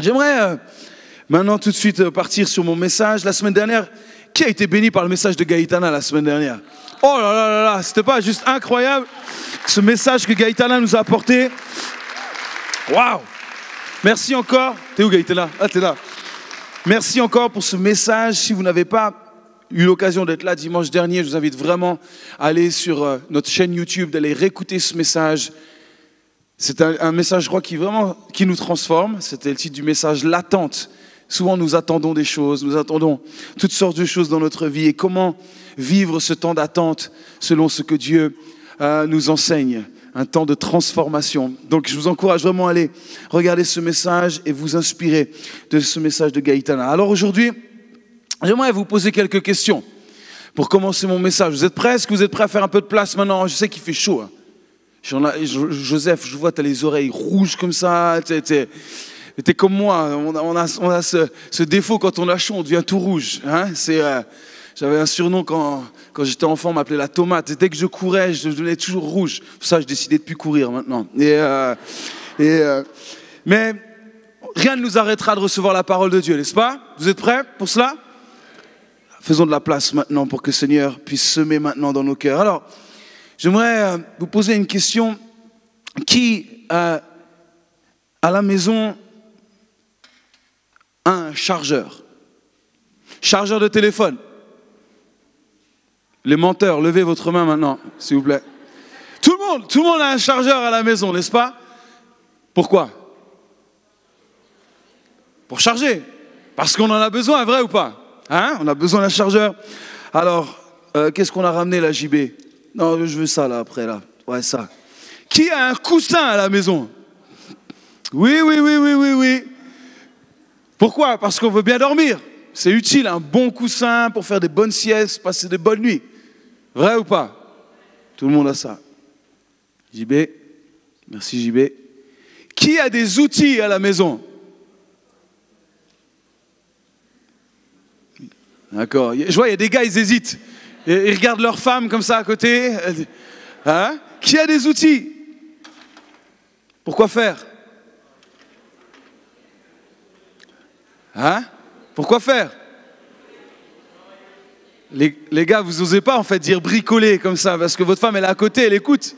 J'aimerais maintenant tout de suite partir sur mon message. La semaine dernière, qui a été béni par le message de Gaëtana la semaine dernière? Oh là là là là, c'était pas juste incroyable ce message que Gaëtana nous a apporté. Waouh! Merci encore. T'es où Gaëtana? Ah, t'es là. Merci encore pour ce message. Si vous n'avez pas eu l'occasion d'être là dimanche dernier, je vous invite vraiment à aller sur notre chaîne YouTube, d'aller réécouter ce message. C'est un message, je crois, qui nous transforme. C'était le titre du message, l'attente. Souvent, nous attendons des choses, nous attendons toutes sortes de choses dans notre vie. Et comment vivre ce temps d'attente selon ce que Dieu nous enseigne, un temps de transformation. Donc, je vous encourage vraiment à aller regarder ce message et vous inspirer de ce message de Gaëtana. Alors aujourd'hui, j'aimerais vous poser quelques questions pour commencer mon message. Vous êtes prêts? Est-ce que vous êtes prêts à faire un peu de place maintenant? Je sais qu'il fait chaud. Hein. Joseph, je vois, tu as les oreilles rouges comme ça. T'es comme moi. On a ce défaut, quand on a chaud, on devient tout rouge. Hein. J'avais un surnom quand j'étais enfant, on m'appelait la tomate. Et dès que je courais, je devenais toujours rouge. Pour ça, j'ai décidé de ne plus courir maintenant. Mais rien ne nous arrêtera de recevoir la parole de Dieu, n'est-ce pas? Vous êtes prêts pour cela? Faisons de la place maintenant pour que le Seigneur puisse semer maintenant dans nos cœurs. Alors, j'aimerais vous poser une question. Qui, à la maison, a un chargeur? Chargeur de téléphone. Les menteurs, levez votre main maintenant, s'il vous plaît. Tout le monde a un chargeur à la maison, n'est-ce pas? Pourquoi? Pour charger. Parce qu'on en a besoin, vrai ou pas? Hein? On a besoin d'un chargeur. Alors, qu'est-ce qu'on a ramené là, JB? Non, je veux ça là, après là. Ouais, ça. Qui a un coussin à la maison? Oui. Pourquoi? Parce qu'on veut bien dormir. C'est utile, un bon coussin pour faire des bonnes siestes, passer de bonnes nuits. Vrai ou pas? Tout le monde a ça. JB, merci JB. Qui a des outils à la maison? D'accord. Je vois, il y a des gars, ils hésitent. Ils regardent leur femme comme ça à côté. Hein? Qui a des outils? Pourquoi faire? Hein? Pourquoi faire? Les gars, vous n'osez pas en fait dire bricoler comme ça, parce que votre femme elle est à côté, elle écoute.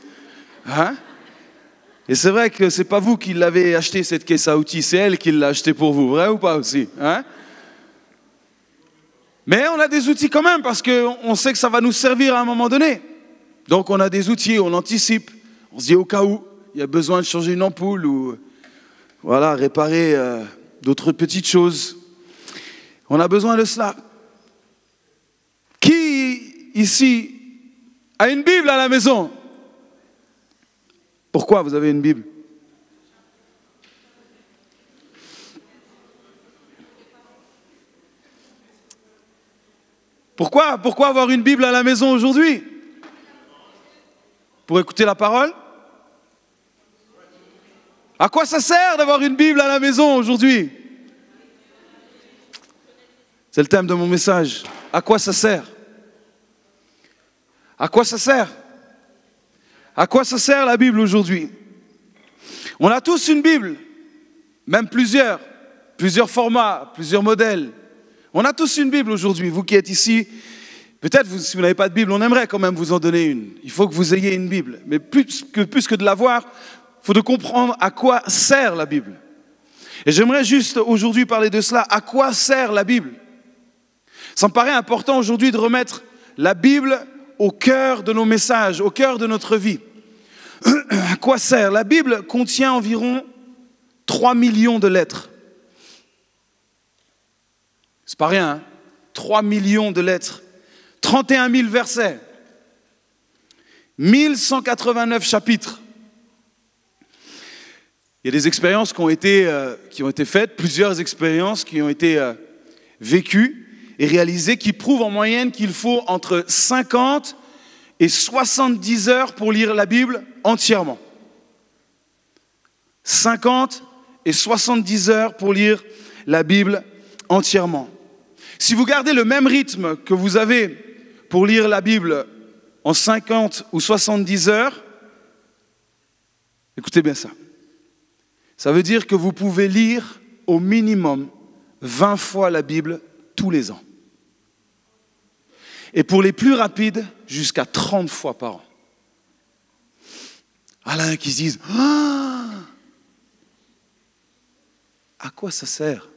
Hein? Et c'est vrai que c'est pas vous qui l'avez acheté cette caisse à outils, c'est elle qui l'a acheté pour vous, vrai ou pas aussi? Hein? Mais on a des outils quand même, parce qu'on sait que ça va nous servir à un moment donné. Donc on a des outils, on anticipe, on se dit au cas où il y a besoin de changer une ampoule ou voilà, réparer d'autres petites choses. On a besoin de cela. Qui ici a une Bible à la maison? Pourquoi vous avez une Bible? Pourquoi avoir une Bible à la maison aujourd'hui? Pour écouter la parole? À quoi ça sert d'avoir une Bible à la maison aujourd'hui? C'est le thème de mon message. À quoi ça sert? À quoi ça sert? À quoi ça sert la Bible aujourd'hui? On a tous une Bible, même plusieurs formats, plusieurs modèles. On a tous une Bible aujourd'hui. Vous qui êtes ici, peut-être si vous n'avez pas de Bible, on aimerait quand même vous en donner une. Il faut que vous ayez une Bible. Mais plus que de l'avoir, il faut de comprendre à quoi sert la Bible. Et j'aimerais juste aujourd'hui parler de cela. À quoi sert la Bible? Ça me paraît important aujourd'hui de remettre la Bible au cœur de nos messages, au cœur de notre vie. À quoi sert? La Bible contient environ 3 millions de lettres. C'est pas rien, hein? 3 millions de lettres. 31 000 versets. 1189 chapitres. Il y a des expériences qui ont été faites, plusieurs expériences qui ont été vécues et réalisées, qui prouvent en moyenne qu'il faut entre 50 et 70 heures pour lire la Bible entièrement. 50 et 70 heures pour lire la Bible entièrement. Si vous gardez le même rythme que vous avez pour lire la Bible en 50 ou 70 heures, écoutez bien ça. Ça veut dire que vous pouvez lire au minimum 20 fois la Bible tous les ans. Et pour les plus rapides, jusqu'à 30 fois par an. Alain qui se disent ah, à quoi ça sert?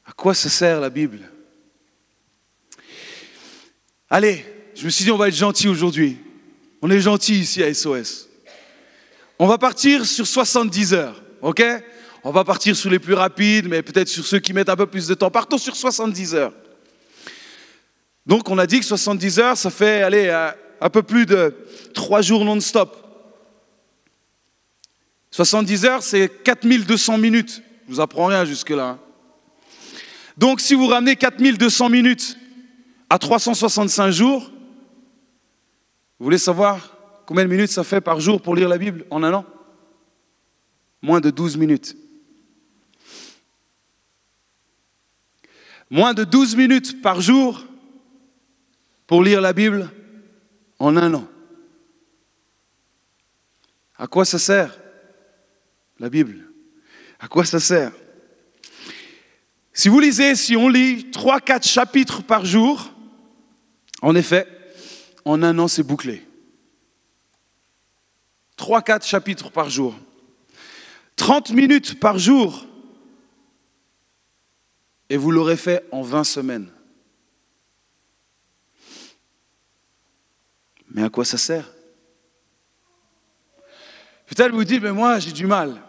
À quoi ça sert la Bible? Allez, je me suis dit on va être gentil aujourd'hui. On est gentil ici à SOS. On va partir sur 70 heures, ok? On va partir sur les plus rapides, mais peut-être sur ceux qui mettent un peu plus de temps. Partons sur 70 heures. Donc on a dit que 70 heures, ça fait allez, un peu plus de 3 jours non-stop. 70 heures, c'est 4200 minutes. Je vous apprends rien jusque-là. Donc si vous ramenez 4200 minutes à 365 jours, vous voulez savoir combien de minutes ça fait par jour pour lire la Bible en un an? Moins de 12 minutes. Moins de 12 minutes par jour pour lire la Bible en un an. À quoi ça sert, la Bible? À quoi ça sert? Si vous lisez, si on lit 3-4 chapitres par jour, en effet, en un an, c'est bouclé. 3-4 chapitres par jour. 30 minutes par jour, et vous l'aurez fait en 20 semaines. Mais à quoi ça sert? Peut-être vous dites, mais moi j'ai du mal.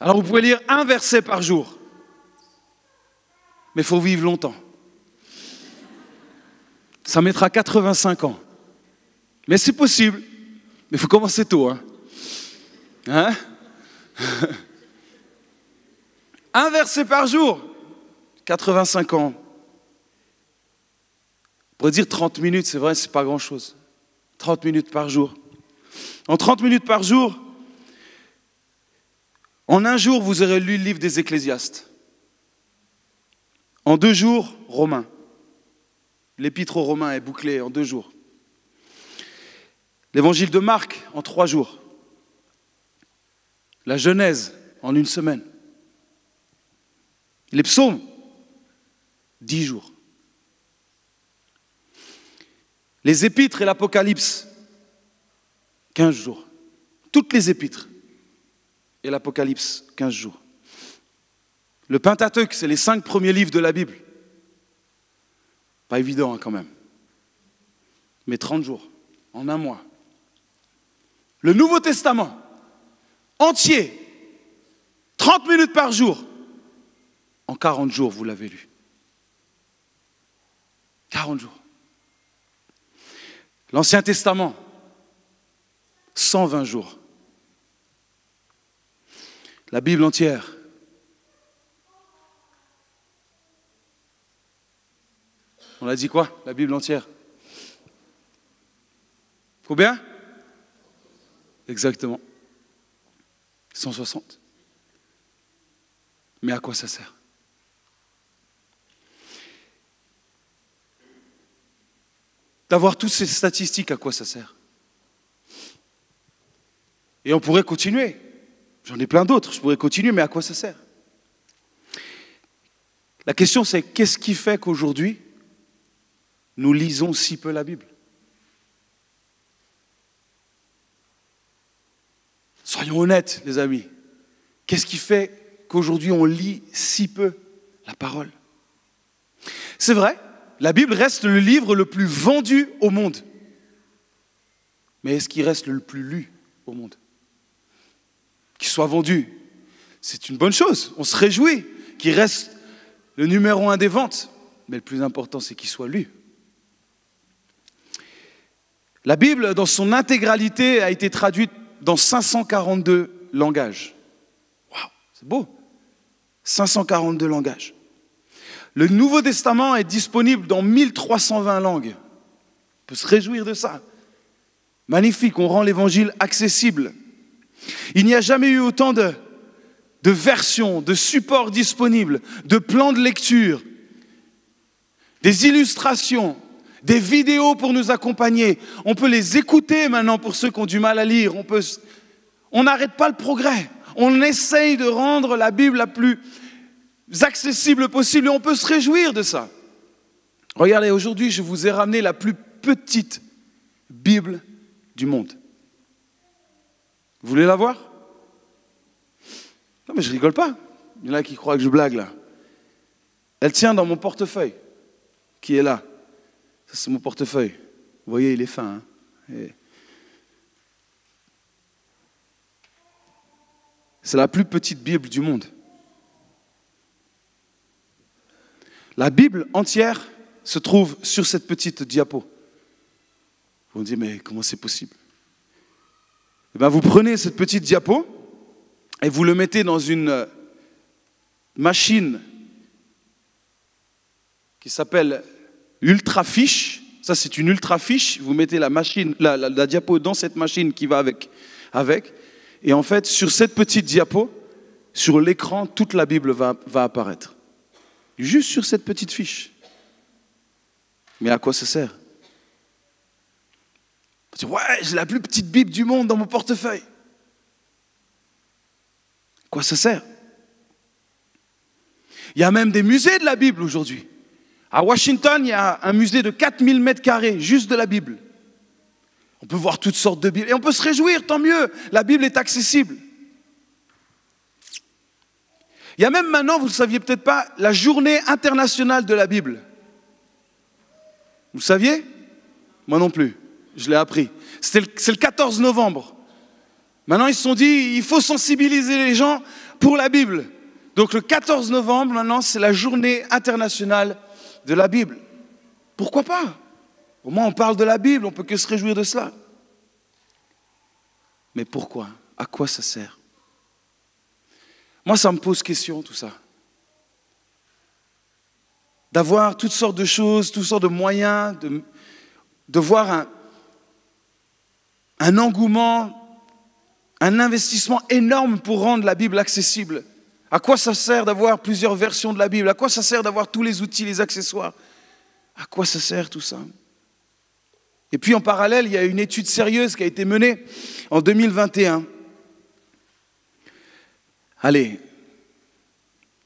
Alors vous pouvez lire un verset par jour. Mais il faut vivre longtemps. Ça mettra 85 ans. Mais c'est possible. Mais il faut commencer tôt. Hein? Un verset par jour. 85 ans. On pourrait dire 30 minutes, c'est vrai, c'est pas grand-chose. 30 minutes par jour. En 30 minutes par jour, en un jour, vous aurez lu le livre des Ecclésiastes. En 2 jours, Romains. L'épître aux Romains est bouclée en 2 jours. L'évangile de Marc en 3 jours. La Genèse en 1 semaine. Les psaumes, 10 jours. Les épîtres et l'Apocalypse, 15 jours. Toutes les épîtres et l'Apocalypse, 15 jours. Le Pentateuque, c'est les 5 premiers livres de la Bible. Pas évident quand même. Mais 30 jours, en un mois. Le Nouveau Testament, entier, 30 minutes par jour. En 40 jours, vous l'avez lu. 40 jours. L'Ancien Testament, 120 jours. La Bible entière, on a dit quoi? La Bible entière. Combien? Exactement. 160. Mais à quoi ça sert? D'avoir toutes ces statistiques, à quoi ça sert? Et on pourrait continuer. J'en ai plein d'autres, je pourrais continuer, mais à quoi ça sert? La question c'est, qu'est-ce qui fait qu'aujourd'hui, nous lisons si peu la Bible? Soyons honnêtes, les amis. Qu'est-ce qui fait qu'aujourd'hui, on lit si peu la parole? C'est vrai, la Bible reste le livre le plus vendu au monde. Mais est-ce qu'il reste le plus lu au monde? Qu'il soit vendu, c'est une bonne chose. On se réjouit qu'il reste le numéro 1 des ventes. Mais le plus important, c'est qu'il soit lu. La Bible, dans son intégralité, a été traduite dans 542 langages. Waouh, c'est beau. 542 langages. Le Nouveau Testament est disponible dans 1320 langues. On peut se réjouir de ça. Magnifique, on rend l'évangile accessible. Il n'y a jamais eu autant de versions, de supports disponibles, de plans de lecture, des illustrations, des vidéos pour nous accompagner. On peut les écouter maintenant pour ceux qui ont du mal à lire. On n'arrête pas le progrès. On essaye de rendre la Bible la plus accessible possible et on peut se réjouir de ça. Regardez, aujourd'hui, je vous ai ramené la plus petite Bible du monde. Vous voulez la voir? Non, mais je rigole pas. Il y en a qui croient que je blague là. Elle tient dans mon portefeuille, qui est là. Ça, c'est mon portefeuille. Vous voyez, il est fin. C'est la plus petite Bible du monde. La Bible entière se trouve sur cette petite diapo. Vous me dites, mais comment c'est possible? Eh bien, vous prenez cette petite diapo et vous le mettez dans une machine qui s'appelle Ultrafiche. Ça, c'est une Ultrafiche. Vous mettez la diapo dans cette machine qui va avec. Et en fait, sur cette petite diapo, sur l'écran, toute la Bible va apparaître. Juste sur cette petite fiche. Mais à quoi ça sert? Ouais, j'ai la plus petite Bible du monde dans mon portefeuille. À quoi ça sert? Il y a même des musées de la Bible aujourd'hui. À Washington, il y a un musée de 4000 mètres carrés, juste de la Bible. On peut voir toutes sortes de Bibles. Et on peut se réjouir, tant mieux. La Bible est accessible. Il y a même maintenant, vous ne le saviez peut-être pas, la journée internationale de la Bible. Vous le saviez? Moi non plus. Je l'ai appris. C'est le 14 novembre. Maintenant, ils se sont dit, il faut sensibiliser les gens pour la Bible. Donc le 14 novembre, maintenant, c'est la journée internationale de la Bible. Pourquoi pas? Au moins, on parle de la Bible, on ne peut que se réjouir de cela. Mais pourquoi? À quoi ça sert? Moi, ça me pose question, tout ça. D'avoir toutes sortes de choses, toutes sortes de moyens, de voir un engouement, un investissement énorme pour rendre la Bible accessible. À quoi ça sert d'avoir plusieurs versions de la Bible? À quoi ça sert d'avoir tous les outils, les accessoires? À quoi ça sert tout ça? Et puis en parallèle, il y a une étude sérieuse qui a été menée en 2021. Allez,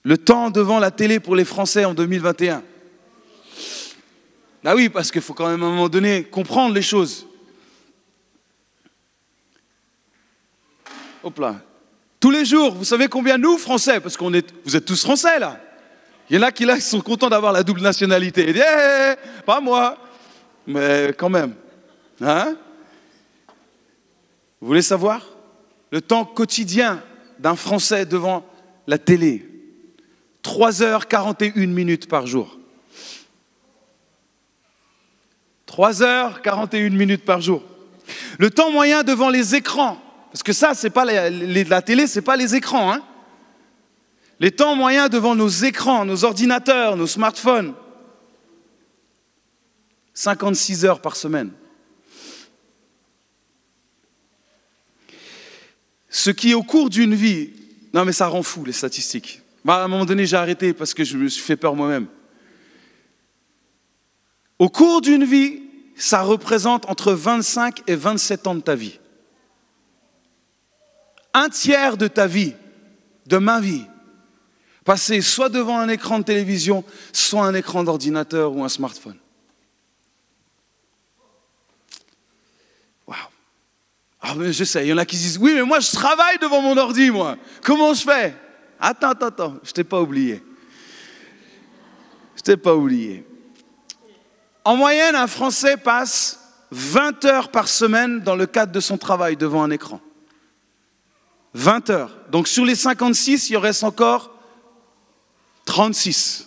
le temps devant la télé pour les Français en 2021. Ah oui, parce qu'il faut quand même à un moment donné comprendre les choses. Hop là. Tous les jours, vous savez combien nous, Français, parce vous êtes tous Français là. Il y en a qui là sont contents d'avoir la double nationalité. Ils disent, pas moi. Mais quand même. Hein? Vous voulez savoir? Le temps quotidien d'un Français devant la télé. 3h41 par jour. 3h41 par jour. Le temps moyen devant les écrans. Parce que ça, c'est pas la télé, c'est pas les écrans. Hein? Les temps moyens devant nos écrans, nos ordinateurs, nos smartphones. 56 heures par semaine. Ce qui, au cours d'une vie... Non, mais ça rend fou, les statistiques. À un moment donné, j'ai arrêté parce que je me suis fait peur moi-même. Au cours d'une vie, ça représente entre 25 et 27 ans de ta vie. Un tiers de ta vie, de ma vie, passé soit devant un écran de télévision, soit un écran d'ordinateur ou un smartphone. Waouh! Ah, mais je sais, il y en a qui disent, oui, mais moi je travaille devant mon ordi, moi. Comment je fais? Attends, je t'ai pas oublié. Je t'ai pas oublié. En moyenne, un Français passe 20 heures par semaine dans le cadre de son travail devant un écran. 20 heures. Donc sur les 56, il en reste encore 36.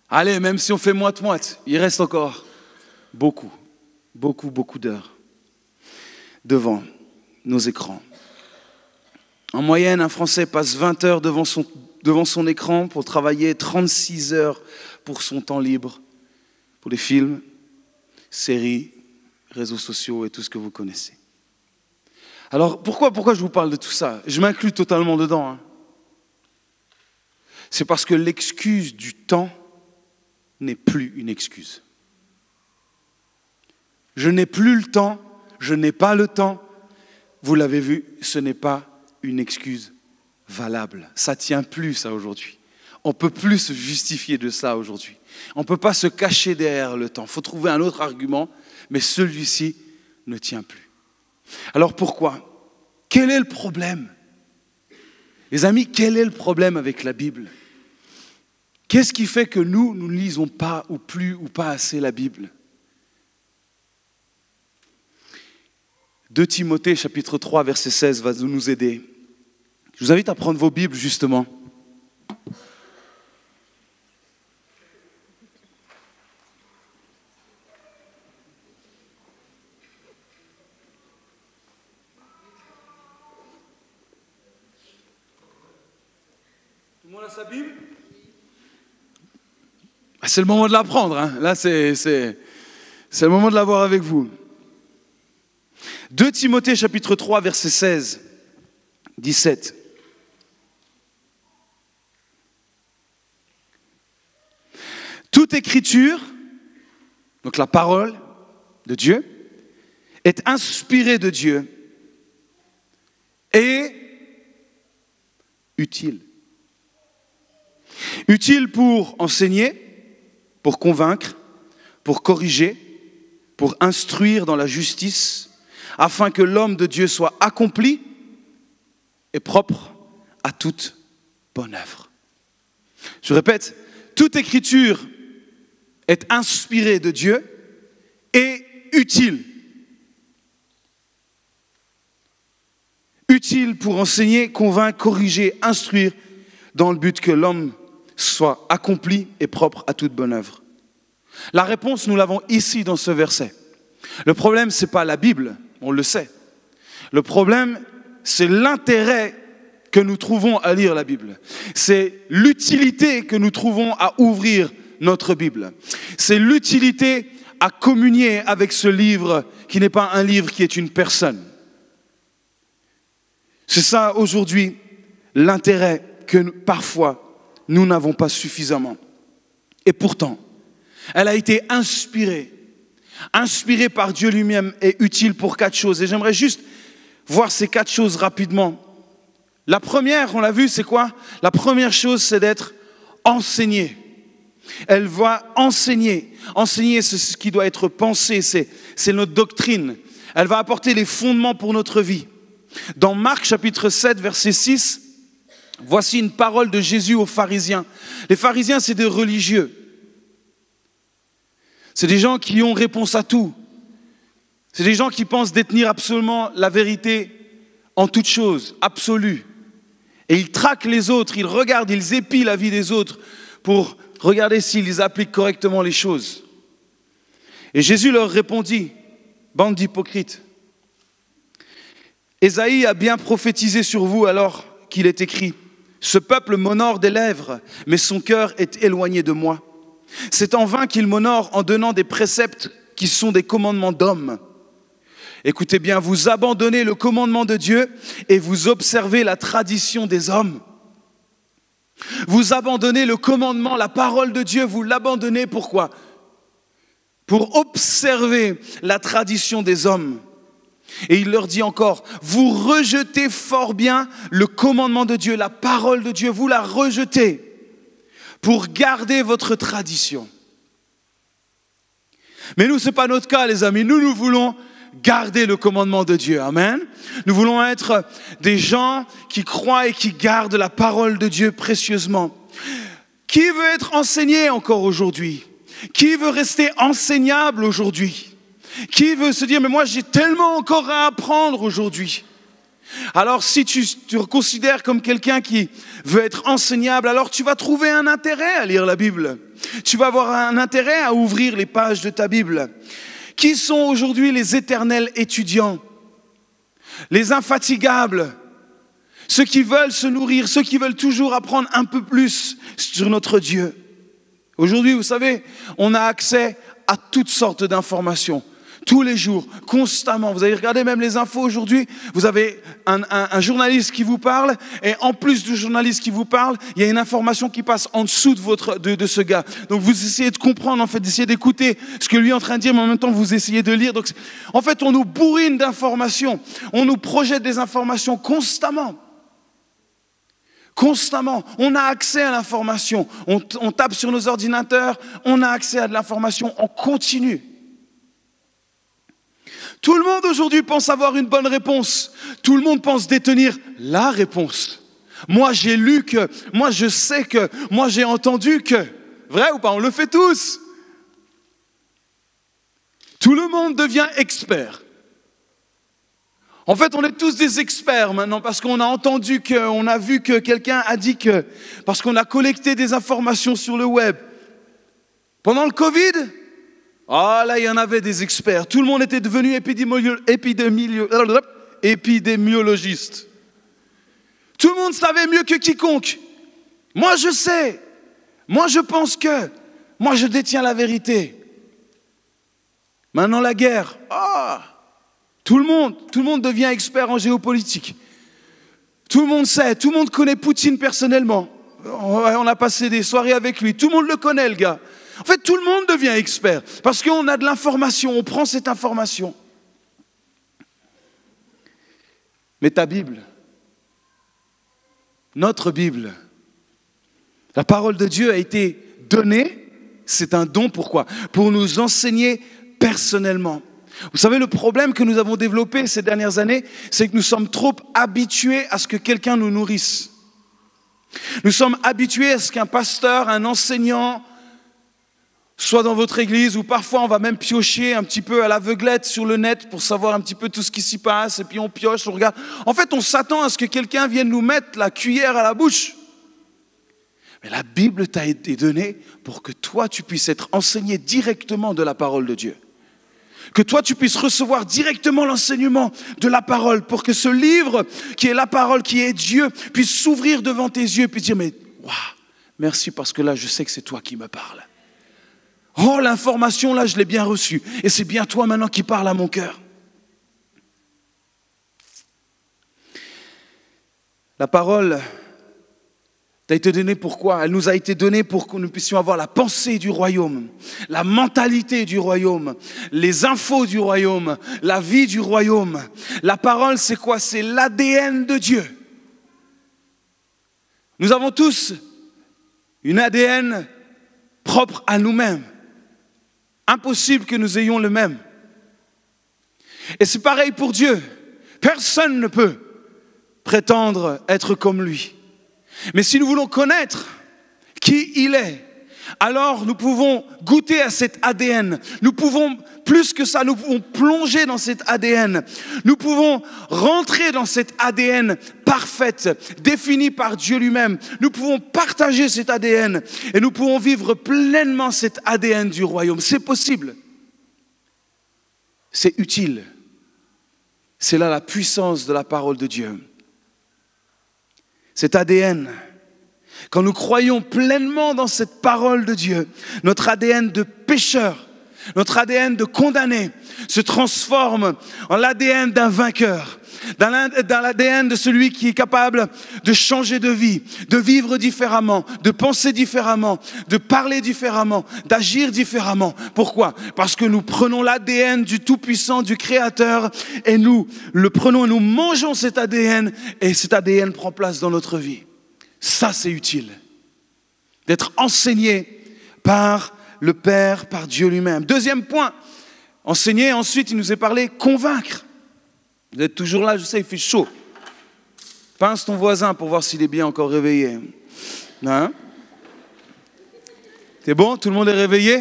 Allez, même si on fait moite-moite, il reste encore beaucoup d'heures devant nos écrans. En moyenne, un Français passe 20 heures devant son écran pour travailler, 36 heures pour son temps libre, pour les films, séries, réseaux sociaux et tout ce que vous connaissez. Alors, pourquoi je vous parle de tout ça? Je m'inclus totalement dedans. C'est parce que l'excuse du temps n'est plus une excuse. Je n'ai plus le temps, je n'ai pas le temps. Vous l'avez vu, ce n'est pas une excuse valable. Ça ne tient plus, ça, aujourd'hui. On ne peut plus se justifier de ça aujourd'hui. On ne peut pas se cacher derrière le temps. Il faut trouver un autre argument, mais celui-ci ne tient plus. Alors pourquoi? Quel est le problème? Les amis, quel est le problème avec la Bible? Qu'est-ce qui fait que nous ne lisons pas ou plus ou pas assez la Bible? 2 Timothée chapitre 3 verset 16 va nous aider. Je vous invite à prendre vos Bibles justement. Tout le monde a sa Bible? C'est le moment de la prendre. Hein. Là, c'est le moment de l'avoir avec vous. 2 Timothée chapitre 3 verset 16, 17. Toute écriture, donc la parole de Dieu, est inspirée de Dieu et utile. Utile pour enseigner, pour convaincre, pour corriger, pour instruire dans la justice, afin que l'homme de Dieu soit accompli et propre à toute bonne œuvre. Je répète, toute écriture est inspirée de Dieu et utile. Utile pour enseigner, convaincre, corriger, instruire, dans le but que l'homme soit accompli et propre à toute bonne œuvre. La réponse, nous l'avons ici dans ce verset. Le problème, ce n'est pas la Bible, on le sait. Le problème, c'est l'intérêt que nous trouvons à lire la Bible. C'est l'utilité que nous trouvons à ouvrir notre Bible. C'est l'utilité à communier avec ce livre qui n'est pas un livre qui est une personne. C'est ça aujourd'hui l'intérêt que parfois nous n'avons pas suffisamment. Et pourtant, elle a été inspirée par Dieu lui-même et utile pour 4 choses. Et j'aimerais juste voir ces 4 choses rapidement. La première, on l'a vu, c'est quoi? La première chose, c'est d'être enseigné. Elle va enseigner. Enseigner, c'est ce qui doit être pensé, c'est notre doctrine. Elle va apporter les fondements pour notre vie. Dans Marc chapitre 7, verset 6, voici une parole de Jésus aux pharisiens. Les pharisiens, c'est des religieux. C'est des gens qui ont réponse à tout. C'est des gens qui pensent détenir absolument la vérité en toute chose, absolue. Et ils traquent les autres, ils regardent, ils épient la vie des autres pour regarder s'ils appliquent correctement les choses. Et Jésus leur répondit, bande d'hypocrites, Ésaïe a bien prophétisé sur vous alors qu'il est écrit, ce peuple m'honore des lèvres, mais son cœur est éloigné de moi. C'est en vain qu'il m'honore en donnant des préceptes qui sont des commandements d'hommes. Écoutez bien, vous abandonnez le commandement de Dieu et vous observez la tradition des hommes. Vous abandonnez le commandement, la parole de Dieu, vous l'abandonnez pourquoi? Pour observer la tradition des hommes. Et il leur dit encore, vous rejetez fort bien le commandement de Dieu, la parole de Dieu, vous la rejetez pour garder votre tradition. Mais nous, ce n'est pas notre cas, les amis. Nous voulons garder le commandement de Dieu. Amen. Nous voulons être des gens qui croient et qui gardent la parole de Dieu précieusement. Qui veut être enseigné encore aujourd'hui? Qui veut rester enseignable aujourd'hui? Qui veut se dire, mais moi j'ai tellement encore à apprendre aujourd'hui? Alors si tu te considères comme quelqu'un qui veut être enseignable, alors tu vas trouver un intérêt à lire la Bible. Tu vas avoir un intérêt à ouvrir les pages de ta Bible. Qui sont aujourd'hui les éternels étudiants? Les infatigables, ceux qui veulent se nourrir, ceux qui veulent toujours apprendre un peu plus sur notre Dieu. Aujourd'hui, vous savez, on a accès à toutes sortes d'informations. Tous les jours, constamment. Vous avez regardé même les infos aujourd'hui, vous avez un journaliste qui vous parle, et en plus du journaliste qui vous parle, il y a une information qui passe en dessous de ce gars. Donc vous essayez de comprendre, en fait, d'essayer d'écouter ce que lui est en train de dire, mais en même temps vous essayez de lire. Donc, en fait, on nous bourrine d'informations, on nous projette des informations constamment. Constamment, on a accès à l'information, on tape sur nos ordinateurs, on a accès à de l'information en continu. Tout le monde aujourd'hui pense avoir une bonne réponse. Tout le monde pense détenir la réponse. Moi, j'ai lu que, moi, je sais que, moi, j'ai entendu que. Vrai ou pas? On le fait tous. Tout le monde devient expert. En fait, on est tous des experts maintenant parce qu'on a entendu que, on a vu que quelqu'un a dit que, parce qu'on a collecté des informations sur le web. Pendant le Covid, là, il y en avait des experts. Tout le monde était devenu épidémiologiste. Tout le monde savait mieux que quiconque. Moi, je sais. Moi, je pense que. Moi, je détiens la vérité. Maintenant, la guerre. Tout le monde devient expert en géopolitique. Tout le monde sait, tout le monde connaît Poutine personnellement. On a passé des soirées avec lui. Tout le monde le connaît, le gars. En fait, tout le monde devient expert parce qu'on a de l'information, on prend cette information. Mais ta Bible, notre Bible, la parole de Dieu a été donnée, c'est un don, pourquoi? Pour nous enseigner personnellement. Vous savez, le problème que nous avons développé ces dernières années, c'est que nous sommes trop habitués à ce que quelqu'un nous nourrisse. Nous sommes habitués à ce qu'un pasteur, un enseignant, soit dans votre église, ou parfois on va même piocher un petit peu à l'aveuglette sur le net pour savoir un petit peu tout ce qui s'y passe, et puis on pioche, on regarde. En fait, on s'attend à ce que quelqu'un vienne nous mettre la cuillère à la bouche. Mais la Bible t'a été donnée pour que toi, tu puisses être enseigné directement de la parole de Dieu. Que toi, tu puisses recevoir directement l'enseignement de la parole pour que ce livre, qui est la parole, qui est Dieu, puisse s'ouvrir devant tes yeux et puis dire, mais waouh, merci parce que là, je sais que c'est toi qui me parles. Oh, l'information, là, je l'ai bien reçue. Et c'est bien toi maintenant qui parles à mon cœur. La parole t'a été donnée pourquoi? Elle nous a été donnée pour que nous puissions avoir la pensée du royaume, la mentalité du royaume, les infos du royaume, la vie du royaume. La parole, c'est quoi? C'est l'ADN de Dieu. Nous avons tous une ADN propre à nous-mêmes. Impossible que nous ayons le même. Et c'est pareil pour Dieu. Personne ne peut prétendre être comme lui. Mais si nous voulons connaître qui il est, alors nous pouvons goûter à cet ADN. Nous pouvons, plus que ça, nous pouvons plonger dans cet ADN. Nous pouvons rentrer dans cet ADN parfaite, définie par Dieu lui-même. Nous pouvons partager cet ADN et nous pouvons vivre pleinement cet ADN du royaume. C'est possible. C'est utile. C'est là la puissance de la parole de Dieu. Cet ADN, quand nous croyons pleinement dans cette parole de Dieu, notre ADN de pécheur, notre ADN de condamné se transforme en l'ADN d'un vainqueur, dans l'ADN de celui qui est capable de changer de vie, de vivre différemment, de penser différemment, de parler différemment, d'agir différemment. Pourquoi? Parce que nous prenons l'ADN du Tout-Puissant, du Créateur, et nous le prenons, nous mangeons cet ADN, et cet ADN prend place dans notre vie. Ça, c'est utile. D'être enseigné par le Père, par Dieu lui-même. Deuxième point, enseigner, ensuite il nous est parlé, convaincre. Vous êtes toujours là, je sais, il fait chaud. Pince ton voisin pour voir s'il est bien encore réveillé. Hein? C'est bon? Tout le monde est réveillé?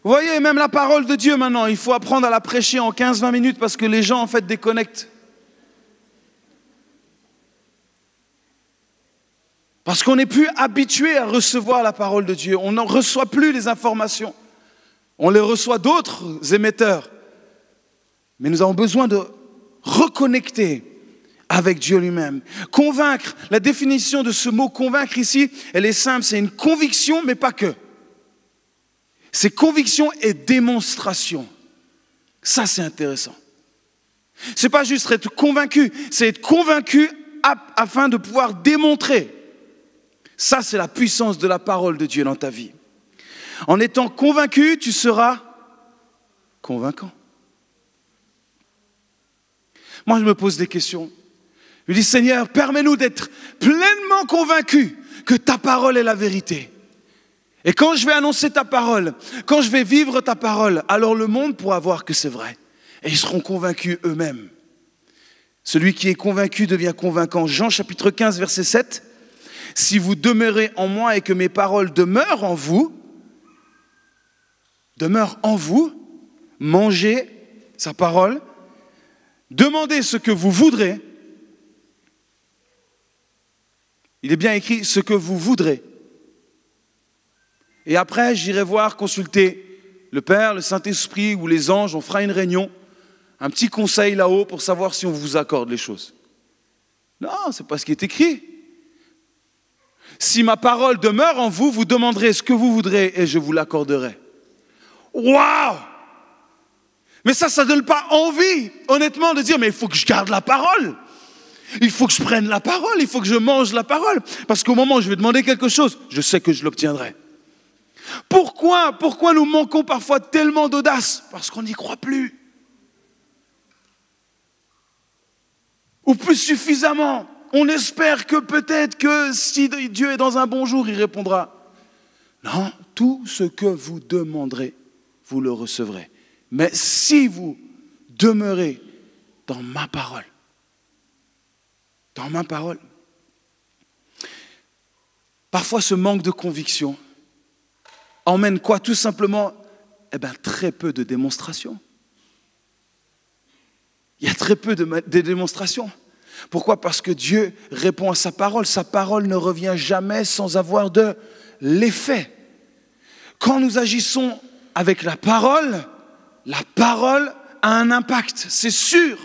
Vous voyez, même la parole de Dieu maintenant, il faut apprendre à la prêcher en 15-20 minutes parce que les gens en fait déconnectent. Parce qu'on n'est plus habitué à recevoir la parole de Dieu. On n'en reçoit plus les informations. On les reçoit d'autres émetteurs. Mais nous avons besoin de reconnecter avec Dieu lui-même. Convaincre, la définition de ce mot convaincre ici, elle est simple, c'est une conviction, mais pas que. C'est conviction et démonstration. Ça, c'est intéressant. Ce n'est pas juste être convaincu, c'est être convaincu afin de pouvoir démontrer. Ça, c'est la puissance de la parole de Dieu dans ta vie. En étant convaincu, tu seras convaincant. Moi, je me pose des questions. Je dis, Seigneur, permets-nous d'être pleinement convaincus que ta parole est la vérité. Et quand je vais annoncer ta parole, quand je vais vivre ta parole, alors le monde pourra voir que c'est vrai. Et ils seront convaincus eux-mêmes. Celui qui est convaincu devient convaincant. Jean chapitre 15, verset 7. Si vous demeurez en moi et que mes paroles demeurent en vous, mangez sa parole, demandez ce que vous voudrez. Il est bien écrit ce que vous voudrez. Et après, j'irai voir, consulter le Père, le Saint-Esprit ou les anges, on fera une réunion, un petit conseil là-haut pour savoir si on vous accorde les choses. Non, ce n'est pas ce qui est écrit. Si ma parole demeure en vous, vous demanderez ce que vous voudrez et je vous l'accorderai. Waouh! Mais ça ne donne pas envie, honnêtement, de dire, mais il faut que je garde la parole. Il faut que je prenne la parole, il faut que je mange la parole. Parce qu'au moment où je vais demander quelque chose, je sais que je l'obtiendrai. Pourquoi nous manquons parfois tellement d'audace? Parce qu'on n'y croit plus. Ou plus suffisamment. On espère que peut-être que si Dieu est dans un bon jour, il répondra. Non, tout ce que vous demanderez, vous le recevrez. Mais si vous demeurez dans ma parole, parfois ce manque de conviction emmène quoi? Tout simplement, très peu de démonstrations. Il y a très peu de démonstrations. Pourquoi? Parce que Dieu répond à sa parole. Sa parole ne revient jamais sans avoir de l'effet. Quand nous agissons avec la parole a un impact, c'est sûr.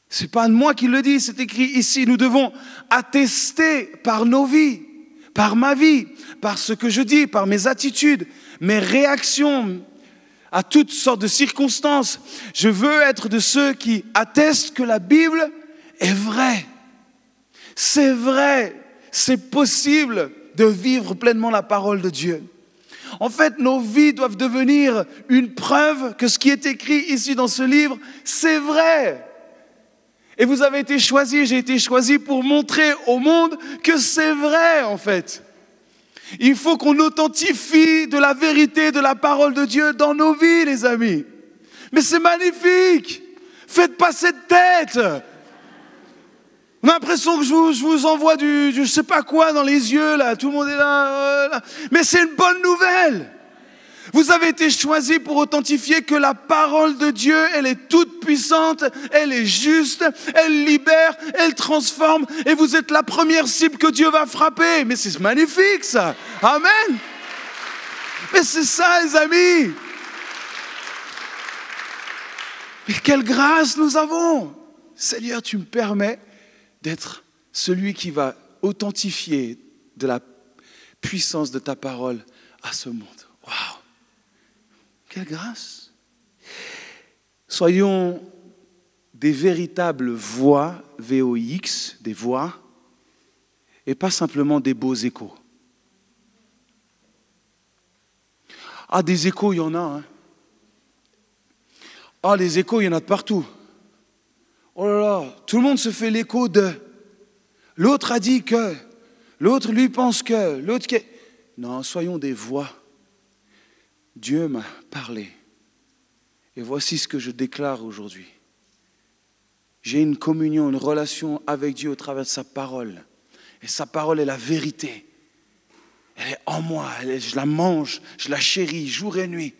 Ce n'est pas moi qui le dis, c'est écrit ici. Nous devons attester par nos vies, par ma vie, par ce que je dis, par mes attitudes, mes réactions à toutes sortes de circonstances. Je veux être de ceux qui attestent que la Bible est vraie. C'est vrai, c'est possible de vivre pleinement la parole de Dieu. En fait, nos vies doivent devenir une preuve que ce qui est écrit ici dans ce livre, c'est vrai. Et vous avez été choisis, j'ai été choisi pour montrer au monde que c'est vrai en fait. Il faut qu'on authentifie de la vérité de la parole de Dieu dans nos vies, les amis. Mais c'est magnifique. Faites pas cette tête. On a l'impression que je vous envoie du je sais pas quoi dans les yeux, là. Tout le monde est là. Mais c'est une bonne nouvelle. Vous avez été choisis pour authentifier que la parole de Dieu, elle est toute puissante, elle est juste, elle libère, elle transforme, et vous êtes la première cible que Dieu va frapper. Mais c'est magnifique ça. Amen. Mais c'est ça, les amis. Mais quelle grâce nous avons. Seigneur, tu me permets d'être celui qui va authentifier de la puissance de ta parole à ce monde. Waouh! Quelle grâce! Soyons des véritables voix, VOX, des voix, et pas simplement des beaux échos. Ah, des échos, il y en a. Hein. Ah, les échos, il y en a de partout. Oh là là, tout le monde se fait l'écho de. L'autre a dit que. L'autre lui pense que. L'autre qui. Non, soyons des voix. Dieu m'a parlé. Et voici ce que je déclare aujourd'hui. J'ai une communion, une relation avec Dieu au travers de sa parole. Et sa parole est la vérité. Elle est en moi, je la mange, je la chéris jour et nuit.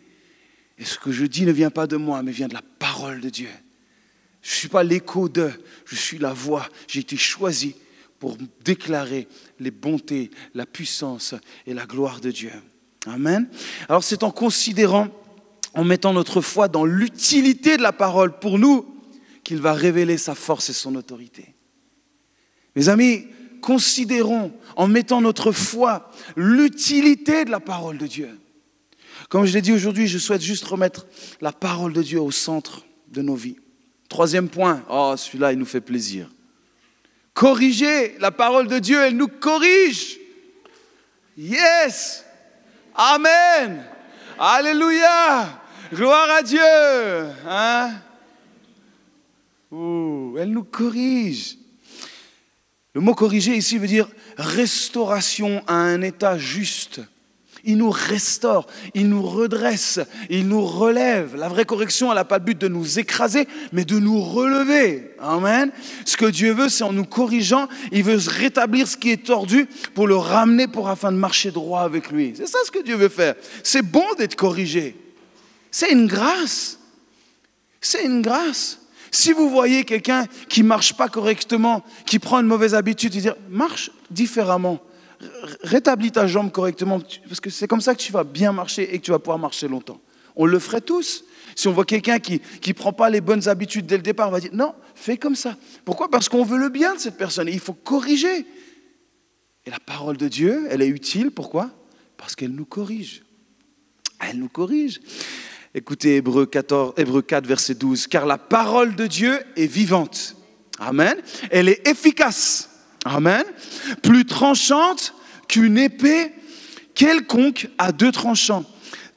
Et ce que je dis ne vient pas de moi, mais vient de la parole de Dieu. Je ne suis pas l'écho de, je suis la voix. J'ai été choisi pour déclarer les bontés, la puissance et la gloire de Dieu. Amen. Alors c'est en considérant, en mettant notre foi dans l'utilité de la parole pour nous, qu'il va révéler sa force et son autorité. Mes amis, considérons, en mettant notre foi, l'utilité de la parole de Dieu. Comme je l'ai dit aujourd'hui, je souhaite juste remettre la parole de Dieu au centre de nos vies. Troisième point, oh celui-là il nous fait plaisir. Corriger, la parole de Dieu, elle nous corrige. Yes! Amen! Alléluia! Gloire à Dieu! Hein? Elle nous corrige. Le mot corriger ici veut dire restauration à un état juste. Il nous restaure, il nous redresse, il nous relève. La vraie correction, elle n'a pas le but de nous écraser, mais de nous relever. Amen. Ce que Dieu veut, c'est en nous corrigeant, il veut rétablir ce qui est tordu pour le ramener afin de marcher droit avec lui. C'est ça ce que Dieu veut faire. C'est bon d'être corrigé. C'est une grâce. C'est une grâce. Si vous voyez quelqu'un qui ne marche pas correctement, qui prend une mauvaise habitude, il dit marche différemment. Rétablis ta jambe correctement, parce que c'est comme ça que tu vas bien marcher et que tu vas pouvoir marcher longtemps. On le ferait tous. Si on voit quelqu'un qui ne prend pas les bonnes habitudes dès le départ, on va dire non, fais comme ça. Pourquoi ? Parce qu'on veut le bien de cette personne et il faut corriger. Et la parole de Dieu, elle est utile. Pourquoi ? Parce qu'elle nous corrige. Elle nous corrige. Écoutez Hébreux 4, verset 12. Car la parole de Dieu est vivante. Amen. Elle est efficace. Amen. Plus tranchante qu'une épée quelconque à deux tranchants.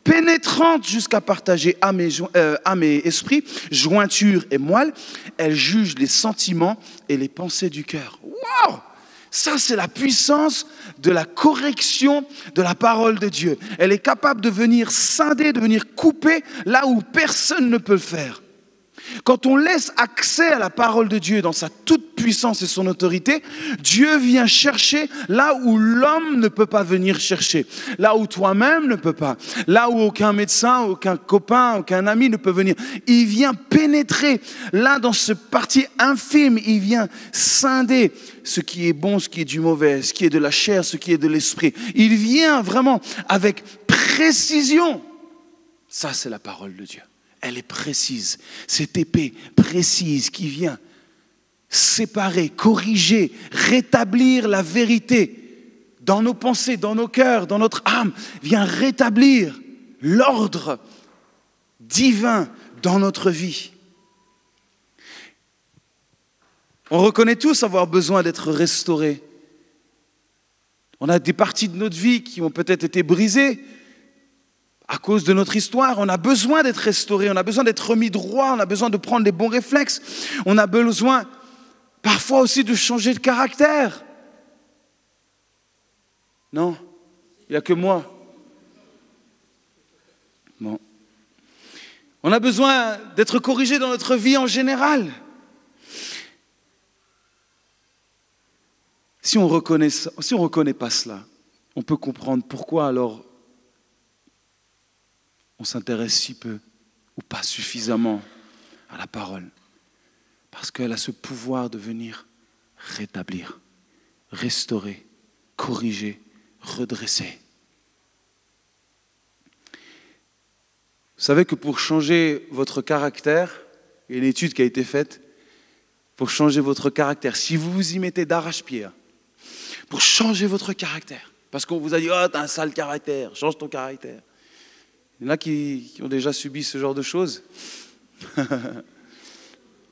Pénétrante jusqu'à partager âme et esprit, jointure et moelle. Elle juge les sentiments et les pensées du cœur. Waouh! Ça, c'est la puissance de la correction de la parole de Dieu. Elle est capable de venir scinder, de venir couper là où personne ne peut le faire. Quand on laisse accès à la parole de Dieu dans sa toute puissance et son autorité, Dieu vient chercher là où l'homme ne peut pas venir chercher, là où toi-même ne peux pas, là où aucun médecin, aucun copain, aucun ami ne peut venir. Il vient pénétrer là dans ce parti infime, il vient scinder ce qui est bon, ce qui est du mauvais, ce qui est de la chair, ce qui est de l'esprit. Il vient vraiment avec précision. Ça, c'est la parole de Dieu. Elle est précise, cette épée précise qui vient séparer, corriger, rétablir la vérité dans nos pensées, dans nos cœurs, dans notre âme, vient rétablir l'ordre divin dans notre vie. On reconnaît tous avoir besoin d'être restaurés. On a des parties de notre vie qui ont peut-être été brisées à cause de notre histoire. On a besoin d'être restauré, on a besoin d'être remis droit, on a besoin de prendre les bons réflexes. On a besoin parfois aussi de changer de caractère. Non, il n'y a que moi. Bon. On a besoin d'être corrigé dans notre vie en général. Si on reconnaît pas cela, on peut comprendre pourquoi alors on s'intéresse si peu ou pas suffisamment à la parole. Parce qu'elle a ce pouvoir de venir rétablir, restaurer, corriger, redresser. Vous savez que pour changer votre caractère, il y a une étude qui a été faite, pour changer votre caractère, si vous vous y mettez d'arrache-pied, pour changer votre caractère, parce qu'on vous a dit « Oh, t'as un sale caractère, change ton caractère ». Il y en a qui ont déjà subi ce genre de choses.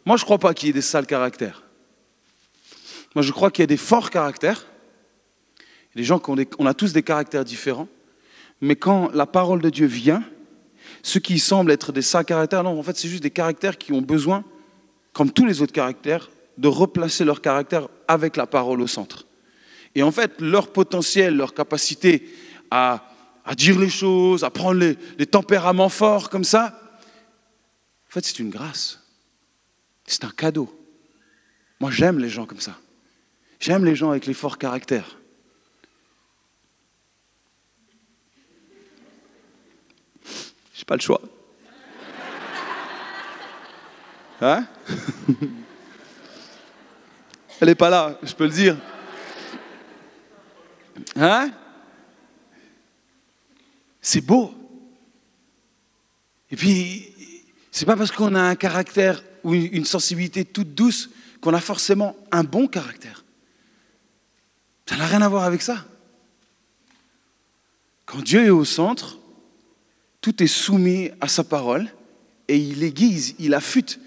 Moi, je ne crois pas qu'il y ait des sales caractères. Moi, je crois qu'il y a des forts caractères. Les gens, on a tous des caractères différents. Mais quand la parole de Dieu vient, ceux qui semblent être des sales caractères, non, en fait, c'est juste des caractères qui ont besoin, comme tous les autres caractères, de replacer leur caractère avec la parole au centre. Et en fait, leur potentiel, leur capacité à dire les choses, à prendre les tempéraments forts comme ça, en fait, c'est une grâce. C'est un cadeau. Moi, j'aime les gens comme ça. J'aime les gens avec les forts caractères. J'ai pas le choix. Hein? Elle n'est pas là, je peux le dire. Hein? C'est beau. Et puis, c'est pas parce qu'on a un caractère ou une sensibilité toute douce qu'on a forcément un bon caractère. Ça n'a rien à voir avec ça. Quand Dieu est au centre, tout est soumis à sa parole et il aiguise, il affûte.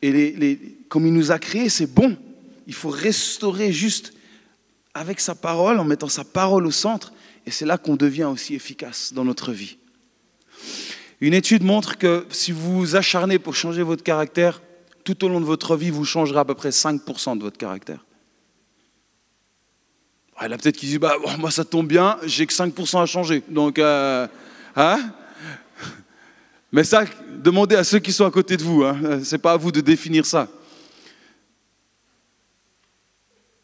Et comme il nous a créés, c'est bon. Il faut restaurer juste avec sa parole, en mettant sa parole au centre. Et c'est là qu'on devient aussi efficace dans notre vie. Une étude montre que si vous vous acharnez pour changer votre caractère, tout au long de votre vie, vous changerez à peu près 5% de votre caractère. Il y en a peut-être qui disent, moi ça tombe bien, j'ai que 5% à changer. Donc, mais ça, demandez à ceux qui sont à côté de vous. Ce n'est pas à vous de définir ça.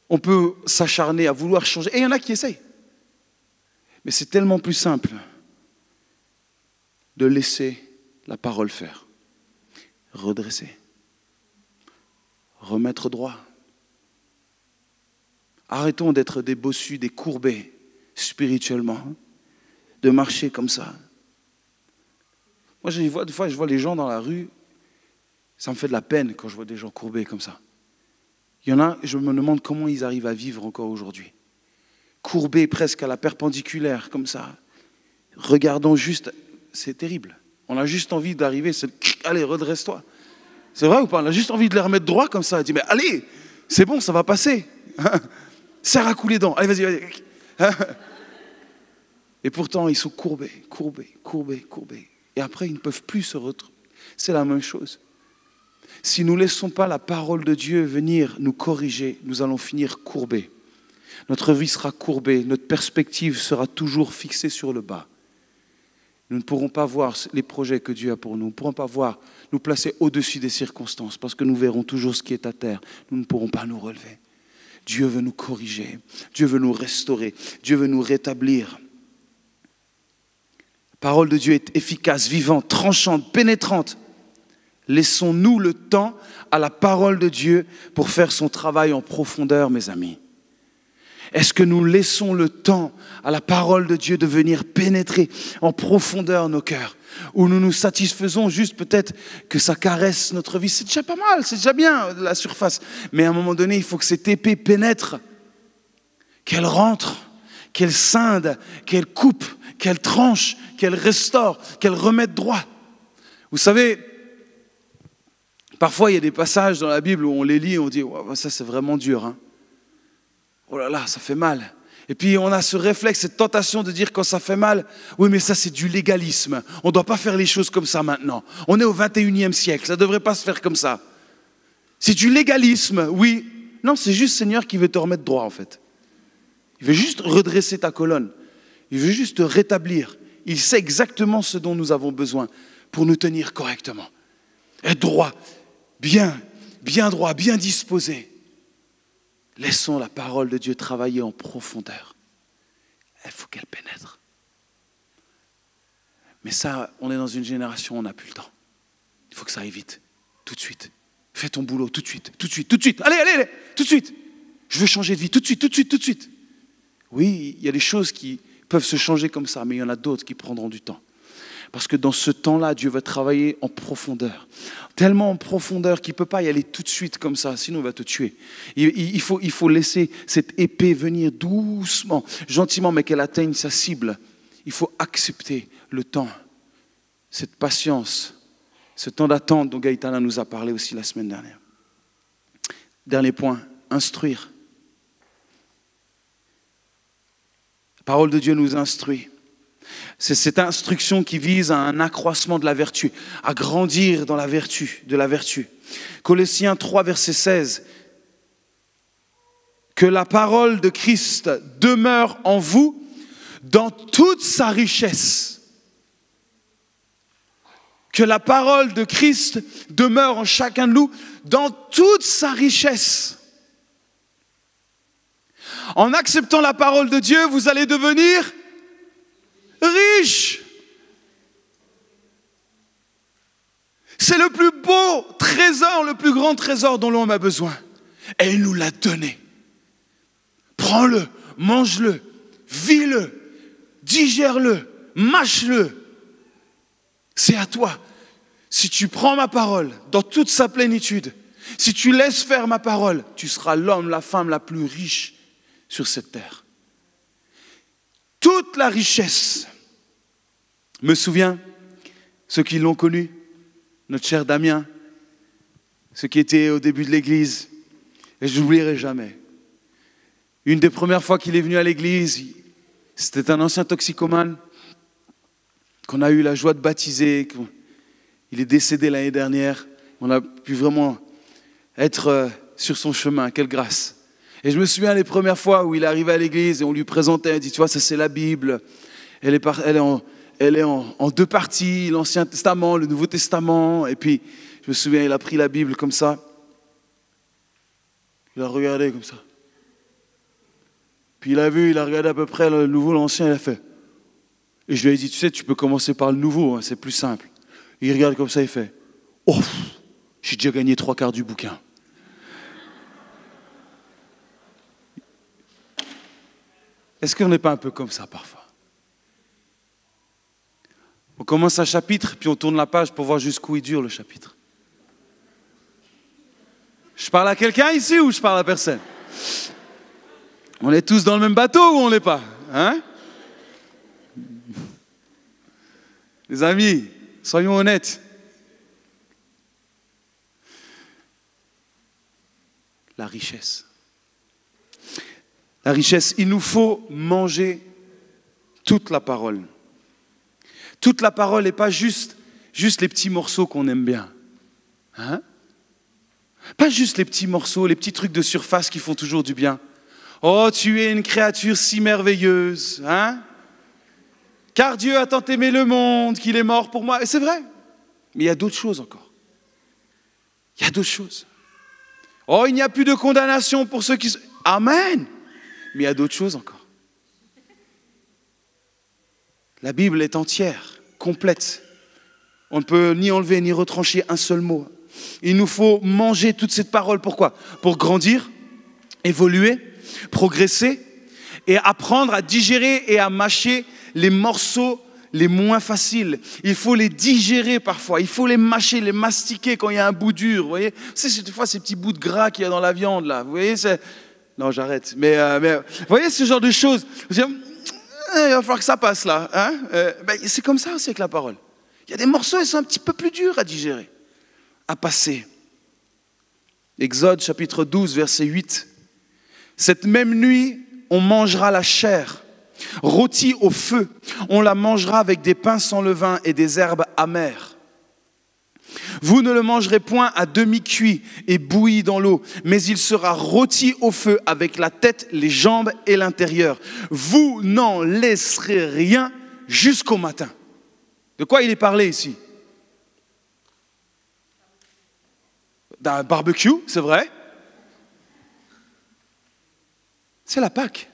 On peut s'acharner à vouloir changer. Et il y en a qui essayent. Mais c'est tellement plus simple de laisser la parole faire. Redresser. Remettre droit. Arrêtons d'être des bossus, des courbés spirituellement. De marcher comme ça. Moi, des fois, je vois les gens dans la rue. Ça me fait de la peine quand je vois des gens courbés comme ça. Il y en a, je me demande comment ils arrivent à vivre encore aujourd'hui. Courbés presque à la perpendiculaire, comme ça. Regardant juste, c'est terrible. On a juste envie d'arriver, allez, redresse-toi. C'est vrai ou pas? On a juste envie de les remettre droit comme ça. On dit, mais allez, c'est bon, ça va passer. Serre à coups les dents. Allez, vas-y. Et pourtant, ils sont courbés. Et après, ils ne peuvent plus se retrouver. C'est la même chose. Si nous ne laissons pas la parole de Dieu venir nous corriger, nous allons finir courbés. Notre vie sera courbée, notre perspective sera toujours fixée sur le bas. Nous ne pourrons pas voir les projets que Dieu a pour nous. Nous ne pourrons pas nous placer au-dessus des circonstances parce que nous verrons toujours ce qui est à terre. Nous ne pourrons pas nous relever. Dieu veut nous corriger. Dieu veut nous restaurer. Dieu veut nous rétablir. La parole de Dieu est efficace, vivante, tranchante, pénétrante. Laissons-nous le temps à la parole de Dieu pour faire son travail en profondeur, mes amis. Est-ce que nous laissons le temps à la parole de Dieu de venir pénétrer en profondeur nos cœurs? Ou nous nous satisfaisons juste peut-être que ça caresse notre vie? C'est déjà pas mal, c'est déjà bien la surface. Mais à un moment donné, il faut que cette épée pénètre, qu'elle rentre, qu'elle scinde, qu'elle coupe, qu'elle tranche, qu'elle restaure, qu'elle remette droit. Vous savez, parfois il y a des passages dans la Bible où on les lit et on dit wow, « ça c'est vraiment dur hein. ». Oh là là, ça fait mal. Et puis on a ce réflexe, cette tentation de dire quand ça fait mal, oui mais ça c'est du légalisme. On ne doit pas faire les choses comme ça maintenant. On est au 21e siècle, ça ne devrait pas se faire comme ça. C'est du légalisme, oui. Non, c'est juste Seigneur qui veut te remettre droit en fait. Il veut juste redresser ta colonne. Il veut juste te rétablir. Il sait exactement ce dont nous avons besoin pour nous tenir correctement. Être droit, bien droit, bien disposé. Laissons la parole de Dieu travailler en profondeur. Il faut qu'elle pénètre. Mais ça, on est dans une génération où on n'a plus le temps. Il faut que ça aille vite, tout de suite. Fais ton boulot tout de suite. Allez, tout de suite. Je veux changer de vie, tout de suite. Oui, il y a des choses qui peuvent se changer comme ça, mais il y en a d'autres qui prendront du temps. Parce que dans ce temps-là, Dieu va travailler en profondeur. Tellement en profondeur qu'il ne peut pas y aller tout de suite comme ça, sinon il va te tuer. Il faut laisser cette épée venir doucement, gentiment, mais qu'elle atteigne sa cible. Il faut accepter le temps, cette patience, ce temps d'attente dont Gaëtana nous a parlé aussi la semaine dernière. Dernier point, instruire. La parole de Dieu nous instruit. C'est cette instruction qui vise à un accroissement de la vertu, à grandir dans la vertu, de la vertu. Colossiens 3, verset 16. Que la parole de Christ demeure en vous dans toute sa richesse. Que la parole de Christ demeure en chacun de nous dans toute sa richesse. En acceptant la parole de Dieu, vous allez devenir riche. C'est le plus beau trésor, le plus grand trésor dont l'homme a besoin. Et il nous l'a donné. Prends-le, mange-le, vis-le, digère-le, mâche-le. C'est à toi. Si tu prends ma parole dans toute sa plénitude, si tu laisses faire ma parole, tu seras l'homme, la femme la plus riche sur cette terre. Toute la richesse. Je me souviens, ceux qui l'ont connu, notre cher Damien, ceux qui étaient au début de l'église, et je n'oublierai jamais. Une des premières fois qu'il est venu à l'église, c'était un ancien toxicomane qu'on a eu la joie de baptiser. Il est décédé l'année dernière. On a pu vraiment être sur son chemin. Quelle grâce. Et je me souviens les premières fois où il est arrivé à l'église et on lui présentait, il dit, tu vois, ça c'est la Bible. Elle est en deux parties, l'Ancien Testament, le Nouveau Testament. Et puis, je me souviens, il a pris la Bible comme ça. Il a regardé comme ça. Puis il a vu, il a regardé à peu près le Nouveau, l'Ancien, il a fait. Et je lui ai dit, tu sais, tu peux commencer par le Nouveau, hein, c'est plus simple. Et il regarde comme ça, il fait, oh, j'ai déjà gagné 3/4 du bouquin. Est-ce qu'on n'est pas un peu comme ça parfois? On commence un chapitre, puis on tourne la page pour voir jusqu'où il dure le chapitre. Je parle à quelqu'un ici ou je parle à personne? On est tous dans le même bateau ou on n'est pas? Hein? Les amis, soyons honnêtes. La richesse. La richesse, il nous faut manger toute la parole. Toute la parole et pas juste les petits morceaux qu'on aime bien. Hein? Pas juste les petits morceaux, les petits trucs de surface qui font toujours du bien. Oh, tu es une créature si merveilleuse. Hein? Car Dieu a tant aimé le monde qu'il est mort pour moi. Et c'est vrai. Mais il y a d'autres choses encore. Il y a d'autres choses. Oh, il n'y a plus de condamnation pour ceux qui... Amen. Mais il y a d'autres choses encore. La Bible est entière, complète. On ne peut ni enlever ni retrancher un seul mot. Il nous faut manger toute cette parole. Pourquoi? Pour grandir, évoluer, progresser et apprendre à digérer et à mâcher les morceaux les moins faciles. Il faut les digérer parfois. Il faut les mâcher, les mastiquer quand il y a un bout dur. Vous voyez? C'est des fois ces petits bouts de gras qu'il y a dans la viande là. Vous voyez? Non, j'arrête. Mais vous voyez ce genre de choses? Il va falloir que ça passe là. Hein? C'est comme ça aussi avec la parole. Il y a des morceaux, ils sont un petit peu plus durs à digérer, à passer. Exode chapitre 12, verset 8. Cette même nuit, on mangera la chair, rôtie au feu. On la mangera avec des pains sans levain et des herbes amères. Vous ne le mangerez point à demi-cuit et bouilli dans l'eau, mais il sera rôti au feu avec la tête, les jambes et l'intérieur. Vous n'en laisserez rien jusqu'au matin. De quoi il est parlé ici? D'un barbecue, c'est vrai. C'est la Pâque.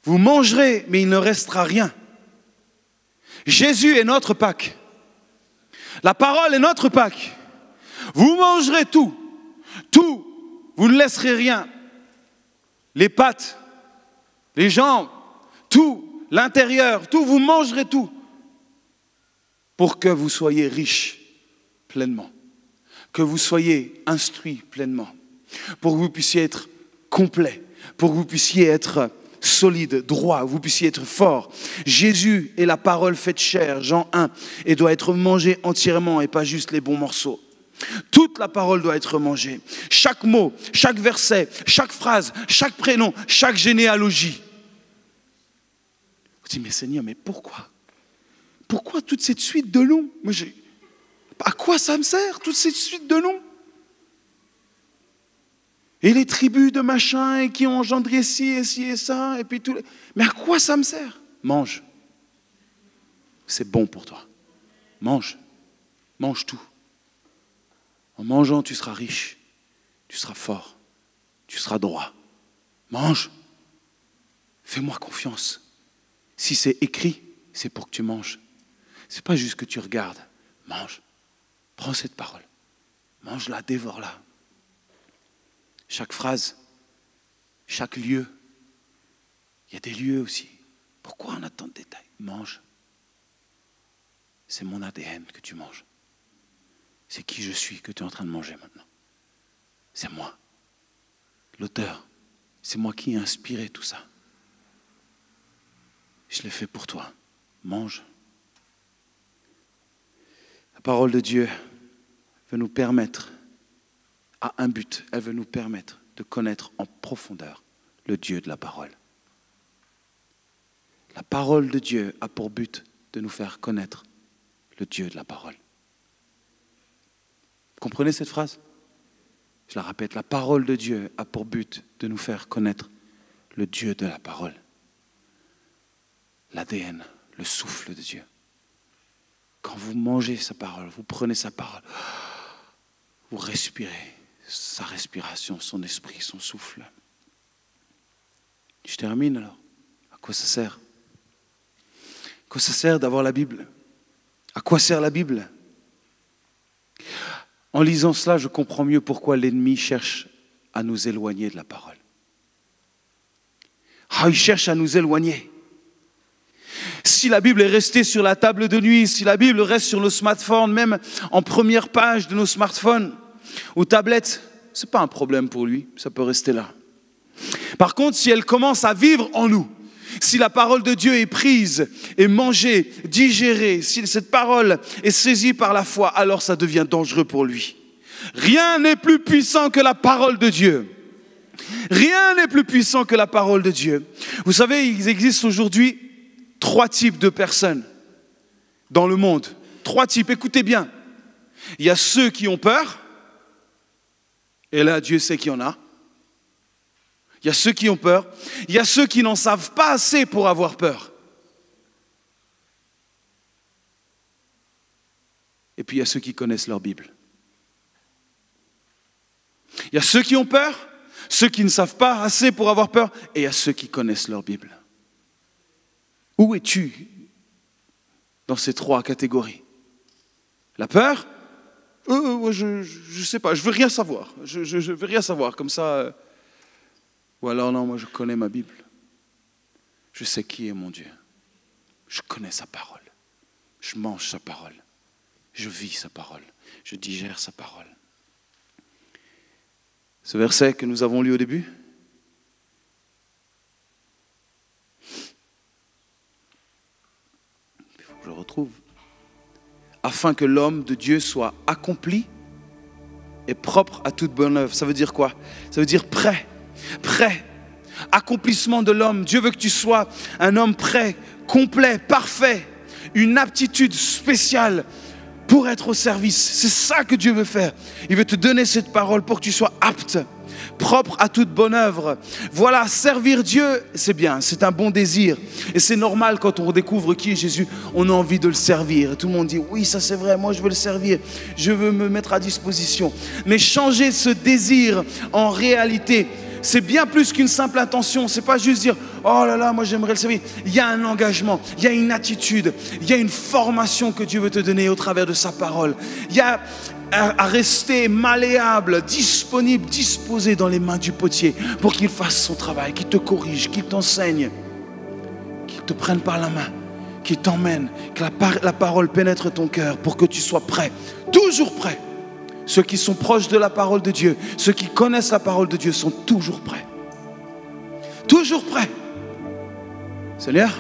Vous mangerez, mais il ne restera rien. Jésus est notre Pâque. La parole est notre Pâque. Vous mangerez tout. Tout. Vous ne laisserez rien. Les pattes, les jambes, tout, l'intérieur, tout, vous mangerez tout. Pour que vous soyez riches pleinement. Que vous soyez instruits pleinement. Pour que vous puissiez être complet. Pour que vous puissiez être solide, droit, vous puissiez être fort. Jésus est la parole faite chair, Jean 1, et doit être mangé entièrement et pas juste les bons morceaux. Toute la parole doit être mangée. Chaque mot, chaque verset, chaque phrase, chaque prénom, chaque généalogie. Vous dites, mais Seigneur, mais pourquoi? Pourquoi toute cette suite de noms? À quoi ça me sert, toute cette suite de noms? Et les tribus de machin et qui ont engendré ci et ça, et puis tout. Mais à quoi ça me sert? Mange. C'est bon pour toi. Mange. Mange tout. En mangeant, tu seras riche. Tu seras fort. Tu seras droit. Mange. Fais-moi confiance. Si c'est écrit, c'est pour que tu manges. C'est pas juste que tu regardes. Mange. Prends cette parole. Mange-la, dévore-la. Chaque phrase, chaque lieu. Il y a des lieux aussi. Pourquoi on a tant de détails? Mange. C'est mon ADN que tu manges. C'est qui je suis que tu es en train de manger maintenant. C'est moi. l'auteur. C'est moi qui ai inspiré tout ça. Je l'ai fait pour toi. Mange. La parole de Dieu veut nous permettre, à un but, elle veut nous permettre de connaître en profondeur le Dieu de la parole. La parole de Dieu a pour but de nous faire connaître le Dieu de la parole. Vous comprenez cette phrase? Je la répète, la parole de Dieu a pour but de nous faire connaître le Dieu de la parole. L'ADN, le souffle de Dieu. Quand vous mangez sa parole, vous prenez sa parole, vous respirez sa respiration, son esprit, son souffle. Je termine alors. À quoi ça sert? À quoi ça sert d'avoir la Bible? À quoi sert la Bible? En lisant cela, je comprends mieux pourquoi l'ennemi cherche à nous éloigner de la parole. Il cherche à nous éloigner. Si la Bible est restée sur la table de nuit, si la Bible reste sur nos smartphones, même en première page de nos smartphones ou tablettes, ce n'est pas un problème pour lui, ça peut rester là. Par contre, si elle commence à vivre en nous, si la parole de Dieu est prise, est mangée, digérée, si cette parole est saisie par la foi, alors ça devient dangereux pour lui. Rien n'est plus puissant que la parole de Dieu. Rien n'est plus puissant que la parole de Dieu. Vous savez, il existe aujourd'hui 3 types de personnes dans le monde. 3 types, écoutez bien. Il y a ceux qui ont peur, et là Dieu sait qu'il y en a. Il y a ceux qui ont peur, il y a ceux qui n'en savent pas assez pour avoir peur. Et puis il y a ceux qui connaissent leur Bible. Il y a ceux qui ont peur, ceux qui ne savent pas assez pour avoir peur, et il y a ceux qui connaissent leur Bible. Où es-tu dans ces 3 catégories? La peur? Je ne sais pas, je ne veux rien savoir. Je veux rien savoir, comme ça. Ou alors non, moi je connais ma Bible. Je sais qui est mon Dieu. Je connais sa parole. Je mange sa parole. Je vis sa parole. Je digère sa parole. Ce verset que nous avons lu au début, il faut que je le retrouve. Afin que l'homme de Dieu soit accompli et propre à toute bonne œuvre. Ça veut dire quoi? Ça veut dire prêt. Prêt. Accomplissement de l'homme. Dieu veut que tu sois un homme prêt, complet, parfait. Une aptitude spéciale pour être au service. C'est ça que Dieu veut faire. Il veut te donner cette parole pour que tu sois apte, propre à toute bonne œuvre. Voilà, servir Dieu, c'est bien, c'est un bon désir. Et c'est normal quand on découvre qui est Jésus, on a envie de le servir. Et tout le monde dit, oui, ça c'est vrai, moi je veux le servir, je veux me mettre à disposition. Mais changer ce désir en réalité, c'est bien plus qu'une simple intention. C'est pas juste dire, oh là là, moi j'aimerais le servir. Il y a un engagement, il y a une attitude, il y a une formation que Dieu veut te donner au travers de sa parole. Il y a à rester malléable, disponible, disposé dans les mains du potier pour qu'il fasse son travail, qu'il te corrige, qu'il t'enseigne, qu'il te prenne par la main, qu'il t'emmène, que la parole pénètre ton cœur pour que tu sois prêt, toujours prêt. Ceux qui sont proches de la parole de Dieu, ceux qui connaissent la parole de Dieu sont toujours prêts. Toujours prêts. Seigneur,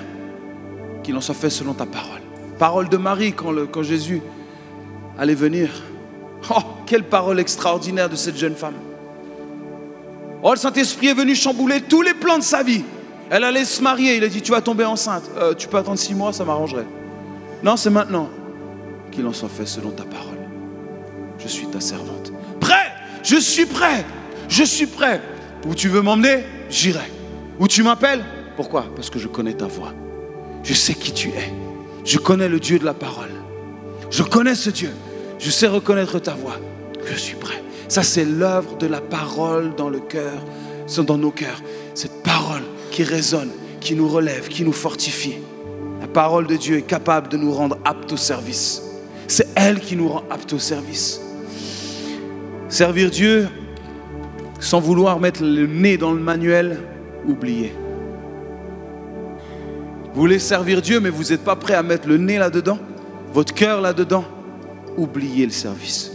qu'il en soit fait selon ta parole. Parole de Marie quand Jésus allait venir. Oh, quelle parole extraordinaire de cette jeune femme. Oh, le Saint-Esprit est venu chambouler tous les plans de sa vie. Elle allait se marier, il a dit, tu vas tomber enceinte. Tu peux attendre 6 mois, ça m'arrangerait. Non, c'est maintenant. Qu'il en soit fait selon ta parole. Je suis ta servante. Prêt, je suis prêt. Je suis prêt. Où tu veux m'emmener, j'irai. Où tu m'appelles, pourquoi? Parce que je connais ta voix. Je sais qui tu es. Je connais le Dieu de la parole. Je connais ce Dieu. Je sais reconnaître ta voix. Je suis prêt. Ça, c'est l'œuvre de la parole dans le cœur, dans nos cœurs. Cette parole qui résonne, qui nous relève, qui nous fortifie. La parole de Dieu est capable de nous rendre aptes au service. C'est elle qui nous rend aptes au service. Servir Dieu sans vouloir mettre le nez dans le manuel, oubliez. Vous voulez servir Dieu, mais vous n'êtes pas prêt à mettre le nez là-dedans, votre cœur là-dedans, oubliez le service.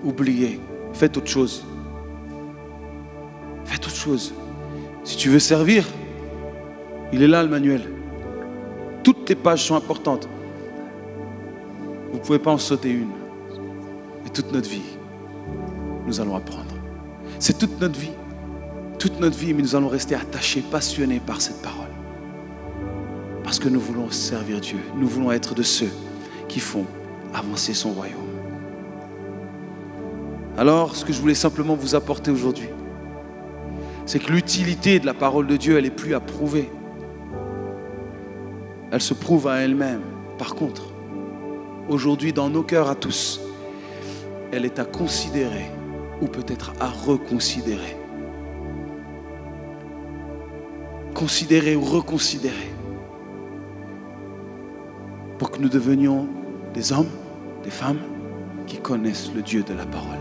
Oubliez. Faites autre chose. chose. Si tu veux servir, il est là le manuel. Toutes les pages sont importantes. Vous ne pouvez pas en sauter une. Et toute notre vie, nous allons apprendre. C'est toute notre vie. Toute notre vie, mais nous allons rester attachés, passionnés par cette parole. Parce que nous voulons servir Dieu. Nous voulons être de ceux qui font avancer son royaume. Alors, ce que je voulais simplement vous apporter aujourd'hui, c'est que l'utilité de la parole de Dieu, elle n'est plus à prouver. Elle se prouve à elle-même. Par contre, aujourd'hui, dans nos cœurs à tous, elle est à considérer ou peut-être à reconsidérer. Considérer ou reconsidérer. Pour que nous devenions des hommes, des femmes qui connaissent le Dieu de la parole.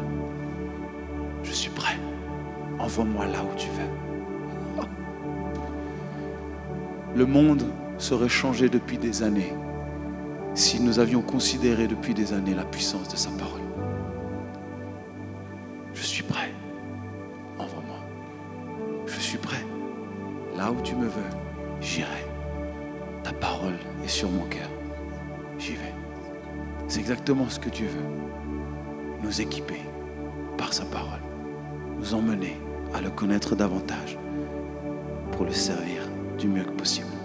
Je suis prêt. Envoie-moi là où tu veux. Le monde serait changé depuis des années si nous avions considéré depuis des années la puissance de sa parole. Je suis prêt. Envoie-moi. Je suis prêt. Là où tu me veux, j'irai. Ta parole est sur mon cœur. J'y vais. C'est exactement ce que Dieu veut. Nous équiper par sa parole. Nous emmener à le connaître davantage pour le servir du mieux que possible.